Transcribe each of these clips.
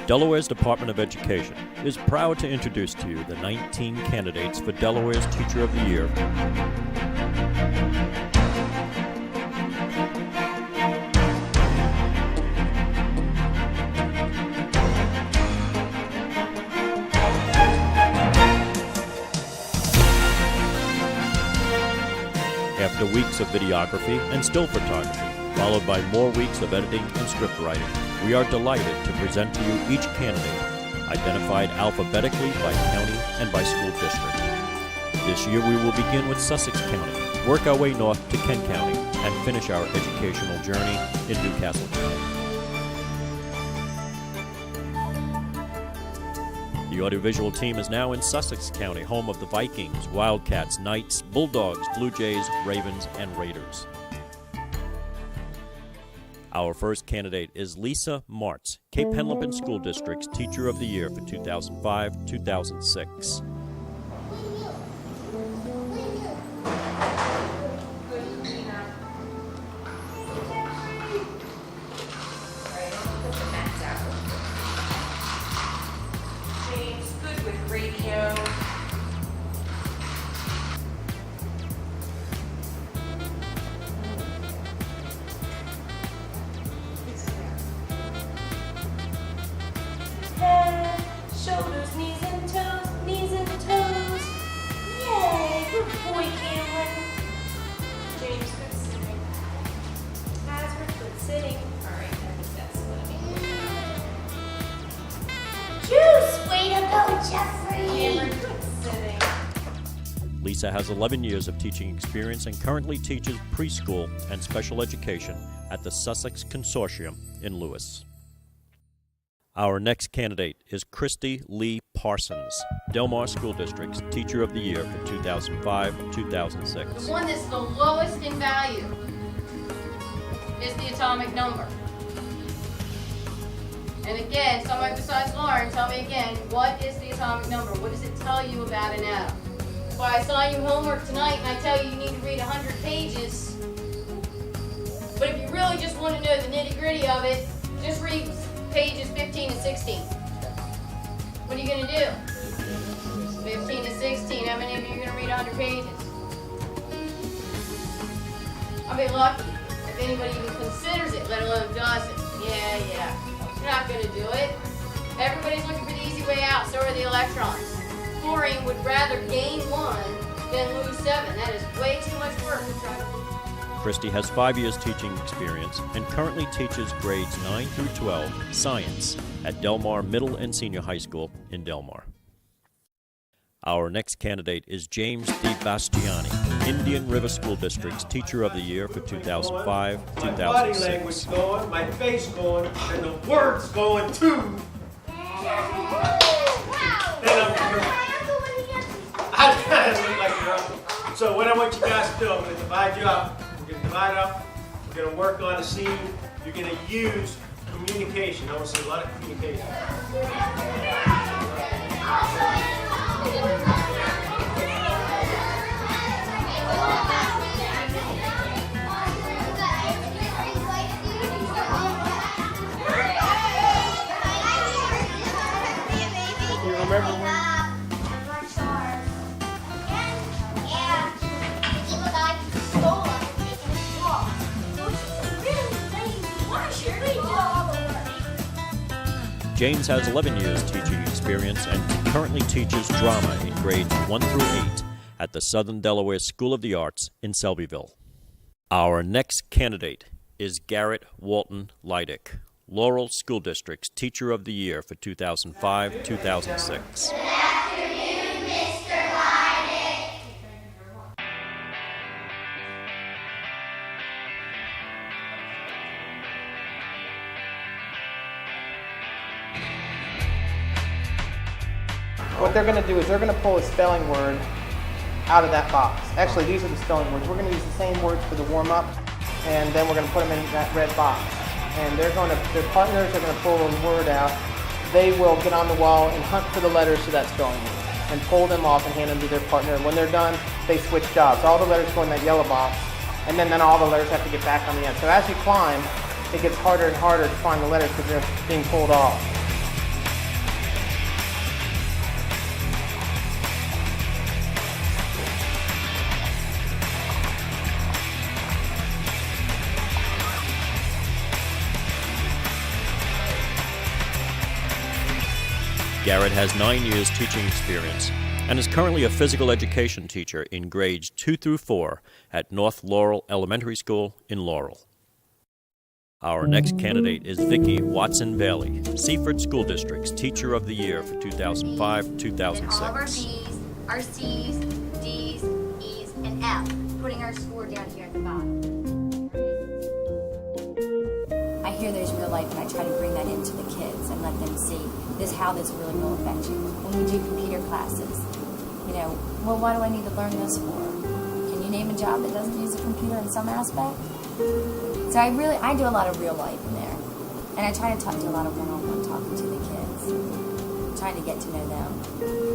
Delaware's Department of Education is proud to introduce to you the 19 candidates for Delaware's Teacher of the Year. After weeks of videography and still photography, followed by more weeks of editing and script writing, we are delighted to present to you each candidate, identified alphabetically by county and by school district. This year we will begin with Sussex County, work our way north to Kent County, and finish our educational journey in Newcastle County. The audiovisual team is now in Sussex County, home of the Vikings, Wildcats, Knights, Bulldogs, Blue Jays, Ravens, and Raiders. Our first candidate is Lisa Martz, Cape Henlopen School District's Teacher of the Year for 2005-2006. Shoulders, knees and toes, knees and toes. Yay, good boy, Cameron. James, good sitting. Hazard, good sitting. All right, I think that's what I mean. Juice, way to go, Jeffrey. Cameron, good sitting. Lisa has 11 years of teaching experience and currently teaches preschool and special education at the Sussex Consortium in Lewis. Our next candidate is Christy Lee Parsons, Delmar School District's Teacher of the Year for 2005-2006. The one that's the lowest in value is the atomic number. And again, somebody besides Lauren, tell me again, what is the atomic number? What does it tell you about an atom? If I assign you homework tonight and I tell you you need to read 100 pages, but if you really just want to know the nitty-gritty of it, just read pages 15 to 16. What are you going to do? 15 to 16. How many of you are going to read 100 pages? I'll be lucky if anybody even considers it, let alone does it. Yeah. You're not going to do it. Everybody's looking for the easy way out. So are the electrons. Fluorine would rather gain 1 than lose 7. That is way too much work to try to. Christy has 5 years teaching experience and currently teaches grades 9 through 12 science at Delmar Middle and Senior High School in Delmar. Our next candidate is James DiBastiani, Indian River School District's Teacher of the Year for 2005-2006. My body language going, my face going, and the words going too. So what I want you guys to do, I'm going to divide you up. We're going to divide up. We're going to work on a scene. You're going to use communication. I want to see a lot of communication. You remember when? James has 11 years teaching experience and currently teaches drama in grades 1 through 8 at the Southern Delaware School of the Arts in Selbyville. Our next candidate is Garrett Walton Leidick, Laurel School District's Teacher of the Year for 2005-2006. What they're going to do is they're going to pull a spelling word out of that box. Actually, these are the spelling words. We're going to use the same words for the warm-up, and then we're going to put them in that red box. And their partners are going to pull a word out. They will get on the wall and hunt for the letters to that spelling word and pull them off and hand them to their partner. And when they're done, they switch jobs. All the letters go in that yellow box, and then all the letters have to get back on the end. So as you climb, it gets harder and harder to find the letters because they're being pulled off. Garrett has 9 years teaching experience and is currently a physical education teacher in grades 2 through 4 at North Laurel Elementary School in Laurel. Our next candidate is Vicki Watson-Bailey, Seaford School District's Teacher of the Year for 2005-2006. And all of our B's, our C's, D's, E's, and F, putting our score down here at the bottom. I hear there's real life, and I try to bring that into the kids and let them see how this really will affect you. When we do computer classes, well, why do I need to learn this for? Can you name a job that doesn't use a computer in some aspect? So I do a lot of real life in there. And I try to talk to a lot of one-on-one talking to the kids, trying to get to know them.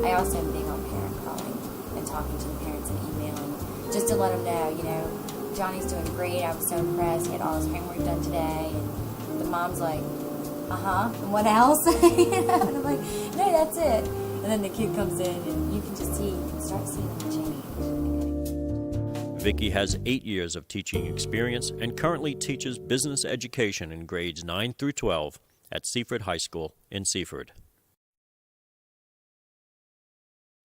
I also am big on parent calling and talking to the parents and emailing, just to let them know, Johnny's doing great. I was so impressed. He had all his homework done today. And the mom's like, and what else? And I'm like, no, that's it. And then the kid comes in and you can just start seeing them change. Vicki has 8 years of teaching experience and currently teaches business education in grades 9 through 12 at Seaford High School in Seaford.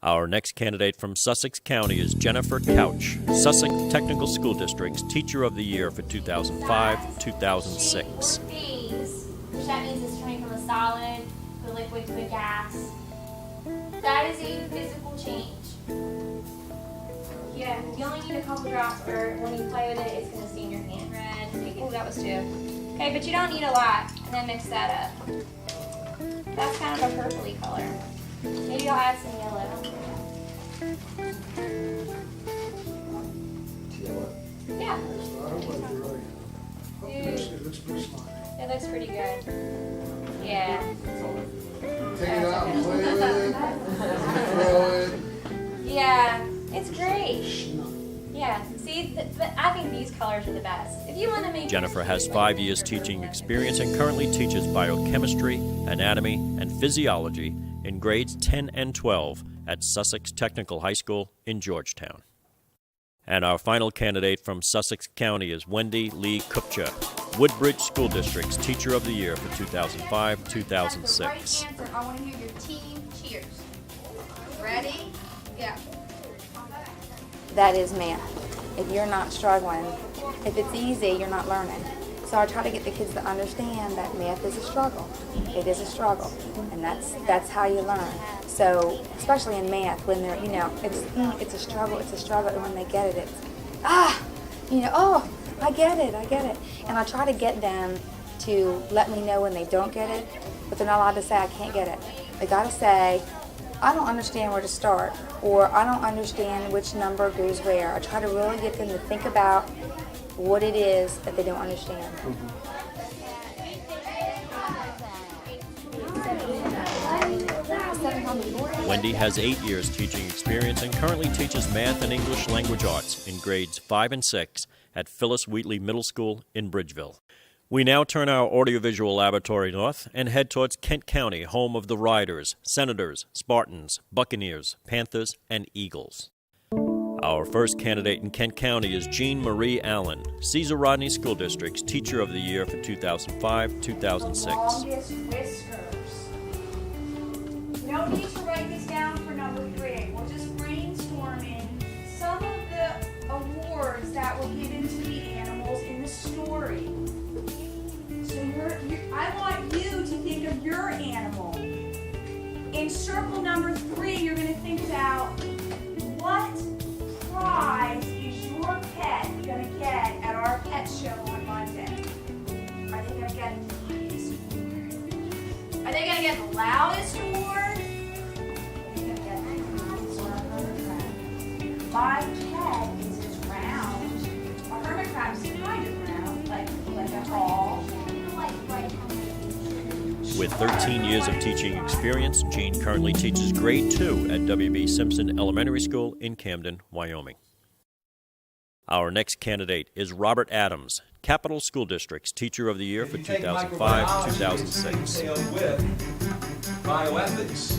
Our next candidate from Sussex County is Jennifer Couch, Sussex Technical School District's Teacher of the Year for 2005-2006. Phase, which that means it's turning from a solid to a liquid to a gas. That is a physical change. Yeah, you only need a couple drops, or when you play with it, it's going to stain your hand red. Oh, that was 2. Okay, but you don't need a lot, and then mix that up. That's kind of a purpley color. Maybe I'll add some yellow. Yeah. It looks pretty good. Yeah. Take it out and play with it. Throw it. Yeah, it's great. Yeah, see, but I think these colors are the best. If you want to make Jennifer has 5 years teaching experience and currently teaches biochemistry, anatomy, and physiology in grades 10 and 12 at Sussex Technical High School in Georgetown. And our final candidate from Sussex County is Wendy Lee Kupcha, Woodbridge School District's Teacher of the Year for 2005-2006. Right answer. I want to hear your team cheers. Ready? Go. That is math. If you're not struggling, if it's easy, you're not learning. So I try to get the kids to understand that math is a struggle. It is a struggle, and that's how you learn. So especially in math, when they're it's a struggle, and when they get it, it's oh, I get it. And I try to get them to let me know when they don't get it, but they're not allowed to say I can't get it. They gotta say, I don't understand where to start, or I don't understand which number goes where. I try to really get them to think about what it is that they don't understand. Wendy has 8 years teaching experience and currently teaches math and English language arts in grades 5 and 6 at Phyllis Wheatley Middle School in Bridgeville. We now turn our audiovisual laboratory north and head towards Kent County, home of the Riders, Senators, Spartans, Buccaneers, Panthers, and Eagles. Our first candidate in Kent County is Jean Marie Allen, Caesar Rodney School District's Teacher of the Year for 2005-2006. Longest whiskers. No need to write this down for number 3. We're just brainstorming some of the awards that were given to the animals in the story. So I want you to think of your animal. In circle number 3, you're going to think about what prize is your pet going to get at our pet show on Monday? Are they going to get the highest award? Are they going to get the loudest award? Are they going to get the loudest or a hermit crab? My pet is as round. A hermit crab is kind of round, like a ball. With 13 years of teaching experience, Jean currently teaches grade 2 at W.B. Simpson Elementary School in Camden, Wyoming. Our next candidate is Robert Adams, Capital School District's Teacher of the Year for 2005-2006. With bioethics.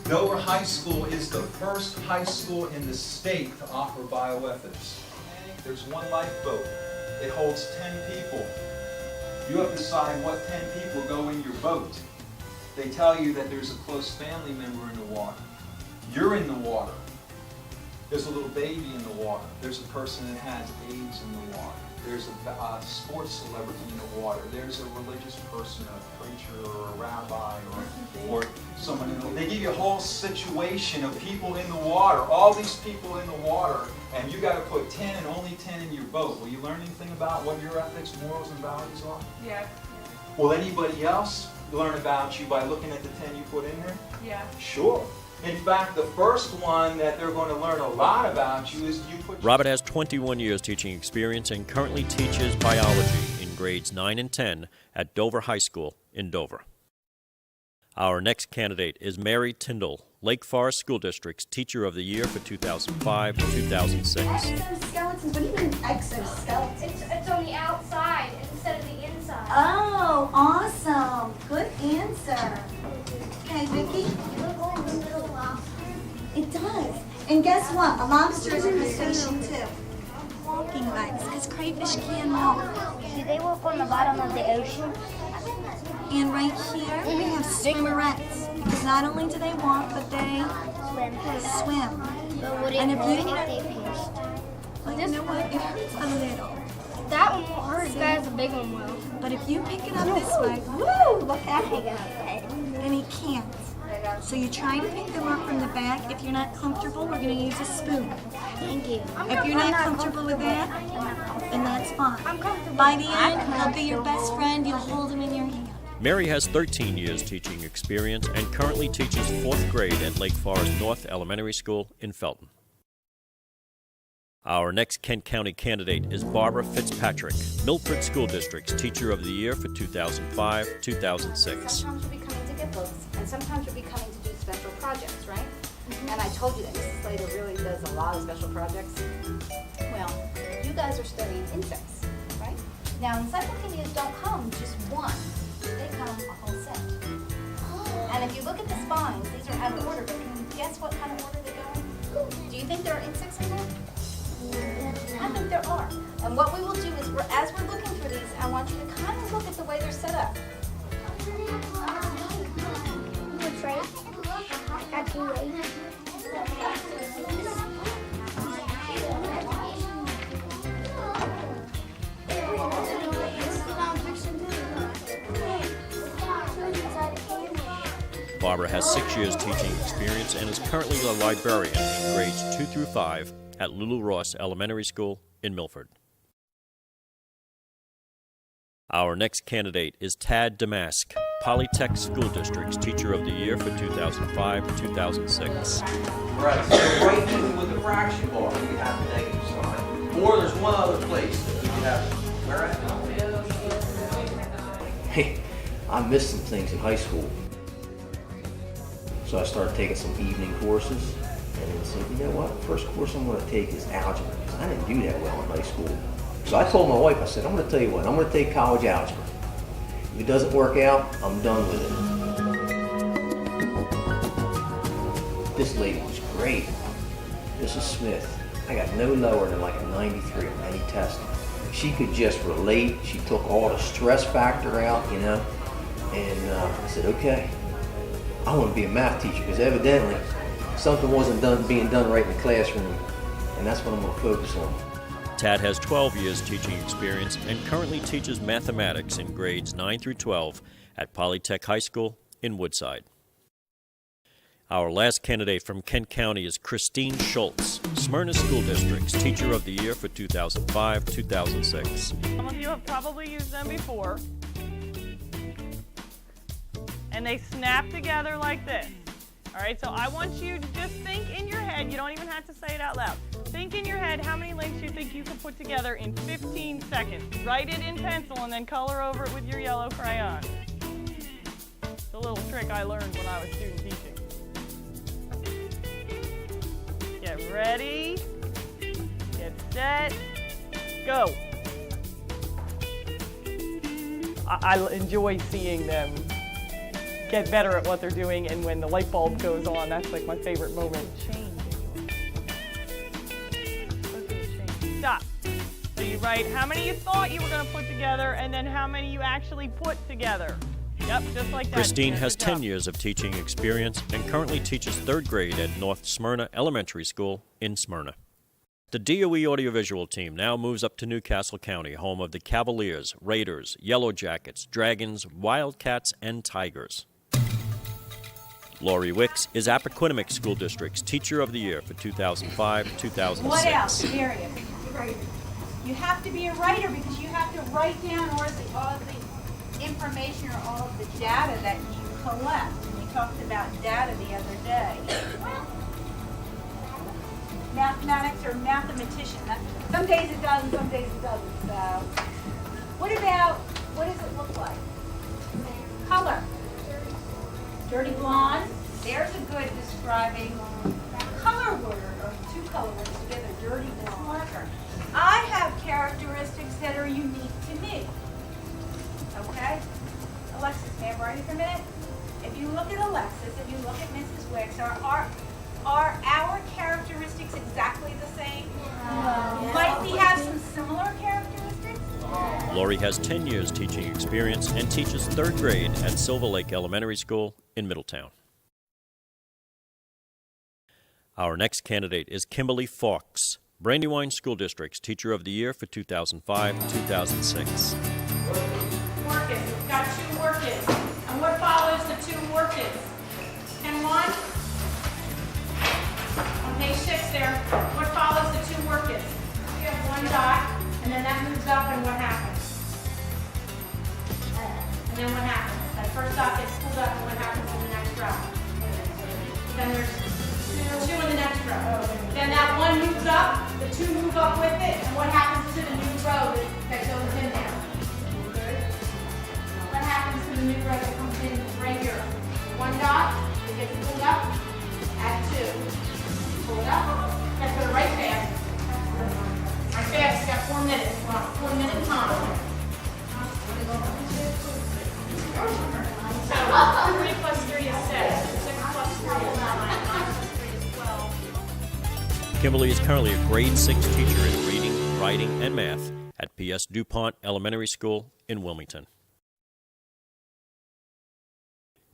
Dover High School is the first high school in the state to offer bioethics. There's one lifeboat. It holds 10 people. You have to decide what 10 people go in your boat. They tell you that there's a close family member in the water. You're in the water. There's a little baby in the water. There's a person that has AIDS in the water. There's a sports celebrity in the water. There's a religious person, a preacher or a rabbi or someone in the water. They give you a whole situation of people in the water, all these people in the water, and you got to put 10 and only 10 in your boat. Will you learn anything about what your ethics, morals, and values are? Yeah. Will anybody else learn about you by looking at the 10 you put in there? Yeah. Sure. In fact, the first one that they're going to learn a lot about you is you put... Robert has 21 years teaching experience and currently teaches biology in grades 9 and 10 at Dover High School in Dover. Our next candidate is Mary Tyndall, Lake Forest School District's Teacher of the Year for 2005 to 2006. Exoskeletons? What do you mean exoskeletons? It's on the outside instead of the inside. Oh, awesome. Good answer. Okay, Vicky? It does. And guess what? A lobster is a crustacean too. Walking legs, because crayfish can walk. Do they walk on the bottom of the ocean? And right here, we have swimmerettes. Because not only do they walk, but they swim. But would And it if hurt you- if they pierced? But you know what? It hurts a little. That one won't hurt. That is a big one will. But if you pick it up this way, woo, look at him. Okay. And he can't. So you try to pick them up from the back. If you're not comfortable, we're going to use a spoon. Thank you. If you're not comfortable with that, then that's fine. By the end, he'll be your best friend. You'll hold him in your hand. Mary has 13 years teaching experience and currently teaches 4th grade at Lake Forest North Elementary School in Felton. Our next Kent County candidate is Barbara Fitzpatrick, Milford School District's Teacher of the Year for 2005-2006. Sometimes you'll be coming to get books, and sometimes you'll be coming to do special projects, right? And I told you that Mrs. Slater really does a lot of special projects. Well, you guys are studying insects, right? Now, encyclopedias don't come just one. They come a whole set. And if you look at the spines, these are out of order, but can you guess what kind of order they go in? Do you think there are insects in there? I think there are. And what we will do is, as we're looking through these, I want you to kind of look at the way they're set up. That's right. That's right. Barbara has 6 years teaching experience and is currently a librarian in grades 2 through 5 at Lulu Ross Elementary School in Milford. Our next candidate is Tad Damask, Polytech School District's Teacher of the Year for 2005-2006. Right, so right in with the fraction bar, you have the negative sign. Or there's one other place that you have, where at? Hey, I missed some things in high school. So I started taking some evening courses. And I said, you know what, first course I'm going to take is algebra, because I didn't do that well in high school. So I told my wife, I said, I'm going to tell you what, I'm going to take college algebra. If it doesn't work out, I'm done with it. This lady was great. Mrs. Smith. I got no lower than like a 93 on any test. She could just relate. She took all the stress factor out, you know. And I said, okay, I want to be a math teacher, because evidently something wasn't being done right in the classroom, and that's what I'm going to focus on. Tad has 12 years teaching experience and currently teaches mathematics in grades 9 through 12 at Polytech High School in Woodside. Our last candidate from Kent County is Christine Schultz, Smyrna School District's Teacher of the Year for 2005-2006. Some of you have probably used them before. And they snap together like this. All right, so I want you to just think in your head, you don't even have to say it out loud. Think in your head how many links you think you can put together in 15 seconds. Write it in pencil and then color over it with your yellow crayon. It's a little trick I learned when I was student teaching. Get ready, get set, go. I enjoy seeing them get better at what they're doing, and when the light bulb goes on, that's like my favorite moment. Stop. So you write how many you thought you were going to put together, and then how many you actually put together. Yep, just like that. Christine Good has job. 10 years of teaching experience and currently teaches 3rd grade at North Smyrna Elementary School in Smyrna. The DOE audiovisual team now moves up to Newcastle County, home of the Cavaliers, Raiders, Yellow Jackets, Dragons, Wildcats, and Tigers. Lori Wicks is Appoquinimink School District's Teacher of the Year for 2005-2006. What else? Miriam? Writer. You have to be a writer because you have to write down all the information or all of the data that you collect. And we talked about data the other day. Mathematics or mathematician. Some days it does and some days it doesn't. So, what does it look like? Color. Dirty blonde. There's a good describing color word or 2 color words together. Dirty blonde. I have characteristics that are unique to me. Okay? Alexis, may I borrow you for a minute? If you look at Alexis, if you look at Mrs. Wicks, are our characteristics exactly the same? Might we have some similar characteristics? Lori has 10 years teaching experience and teaches 3rd grade at Silver Lake Elementary School in Middletown. Our next candidate is Kimberly Fawkes, Brandywine School District's Teacher of the Year for 2005-2006. Work it. We've got 2 work its. And what follows the 2 work its? And 1. On page 6 there, what follows the 2 work its? We have 1 dot, and then that moves up, and what happens? And then what happens? That first dot gets pulled up, and what happens in the next row? Then there's 2 in the next row. Then that 1 moves up, the 2 move up with it, and what happens to the new row that goes in there? What happens to the new row that comes in right here? 1 dot, it gets pulled up, add 2. Pull it up, that's go right fast. Right fast, you got 4 minutes. We're on 4-minute time. So 3 plus 3 is 6. 6 plus 3 is 9. 9 plus 3 is 12. Kimberly is currently a grade 6 teacher in reading, writing, and math at P.S. DuPont Elementary School in Wilmington.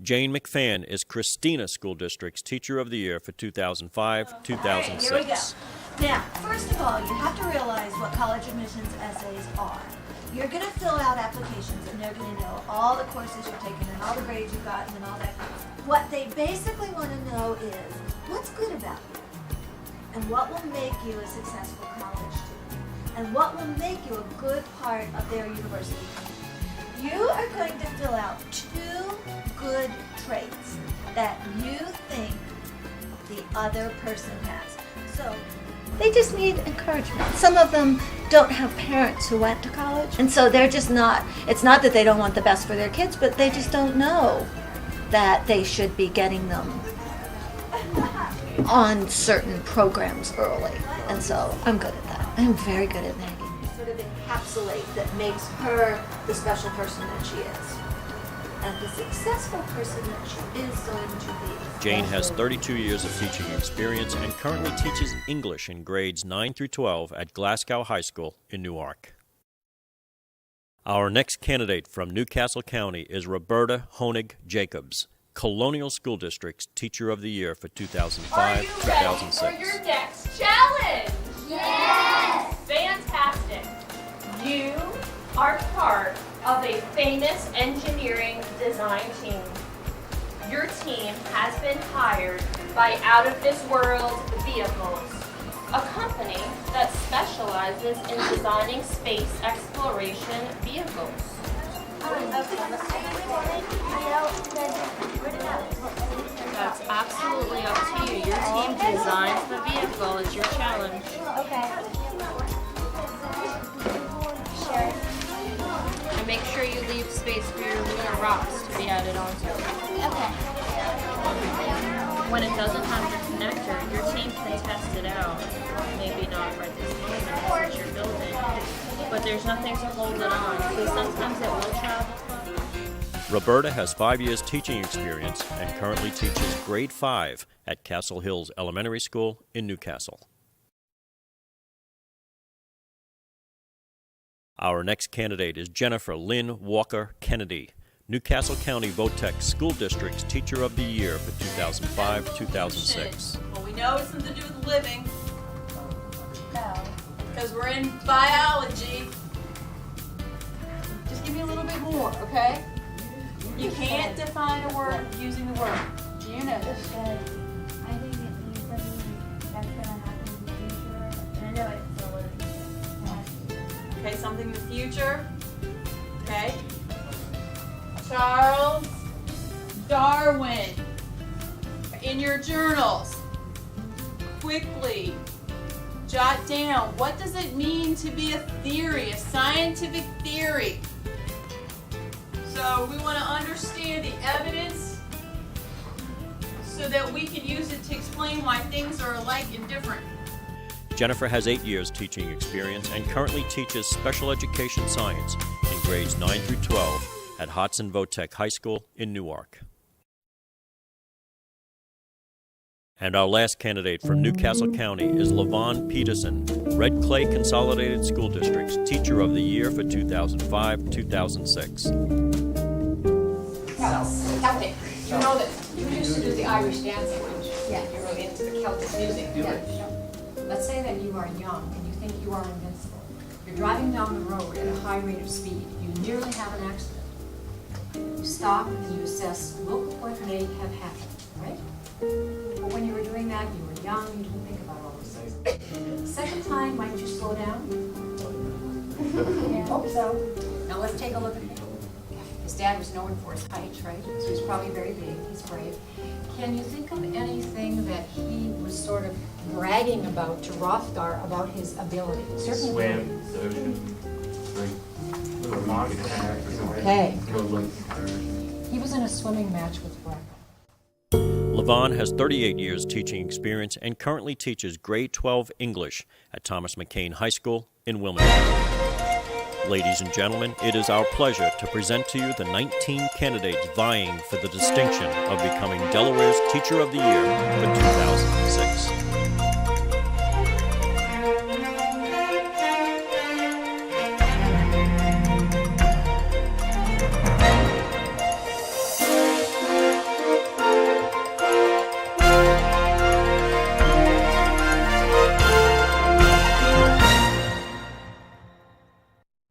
Jane McFan is Christina School District's Teacher of the Year for 2005-2006. Here we go. Now, first of all, you have to realize what college admissions essays are. You're going to fill out applications and they're going to know all the courses you've taken and all the grades you've gotten and all that. What they basically want to know is what's good about you and what will make you a successful college student and what will make you a good part of their university. You are going to fill out 2 good traits that you think the other person has. So they just need encouragement. Some of them don't have parents who went to college, and so they're just not, it's not that they don't want the best for their kids, but they just don't know that they should be getting them on certain programs early. And so I'm good at that. I'm very good at nagging. Sort of encapsulate that makes her the special person that she is. And the successful person that she is going to be. Jane has 32 years of teaching experience and currently teaches English in grades 9 through 12 at Glasgow High School in Newark. Our next candidate from Newcastle County is Roberta Honig Jacobs, Colonial School District's Teacher of the Year for 2005-2006. Are you ready for your next challenge? Yes! Fantastic. You are part of a famous engineering design team. Your team has been hired by Out of This World Vehicles, a company that specializes in designing space exploration vehicles. That's absolutely up to you. Your team designs the vehicle. It's your challenge. And make sure you leave space for your lunar rocks to be added onto. When it doesn't have your connector, your team can test it out. Maybe not right this moment since you're building, but there's nothing to hold it on, so sometimes it will travel. Roberta has 5 years teaching experience and currently teaches grade 5 at Castle Hills Elementary School in Newcastle. Our next candidate is Jennifer Lynn Walker Kennedy, Newcastle County Votech School District's Teacher of the Year for 2005-2006. Well, we know it's something to do with living. Because we're in biology. Just give me a little bit more, okay? You can't define a word using the word. You know this. I think it means something that's going to happen in the future. And I know it's a little Okay, something in the future. Okay. Charles Darwin. In your journals, quickly jot down, what does it mean to be a theory, a scientific theory? So we want to understand the evidence so that we can use it to explain why things are alike and different. Jennifer has 8 years teaching experience and currently teaches special education science in grades 9 through 12 at Hodson Votech High School in Newark. And our last candidate from Newcastle County is LaVon Peterson, Red Clay Consolidated School District's Teacher of the Year for 2005-2006. Celtic. You know that you used to do the Irish dancing, don't you? Yeah. You're really into the Celtic music. Yeah. Let's say that you are young and you think you are invincible. You're driving down the road at a high rate of speed. You nearly have an accident. You stop and you assess, look what may have happened, right? But when you were doing that, you were young, you didn't think about all those things. The second time, might you slow down? Yeah, hope so. Now let's take a look at him. His dad was known for his height, right? So he's probably very big, he's brave. Can you think of anything that he was sort of bragging about to Rothgar about his ability? Certainly. Swim, ocean, Okay. He was in a swimming match with Breck. LaVon has 38 years teaching experience and currently teaches grade 12 English at Thomas McCain High School in Wilmington. Ladies and gentlemen, it is our pleasure to present to you the 19 candidates vying for the distinction of becoming Delaware's Teacher of the Year for 2006.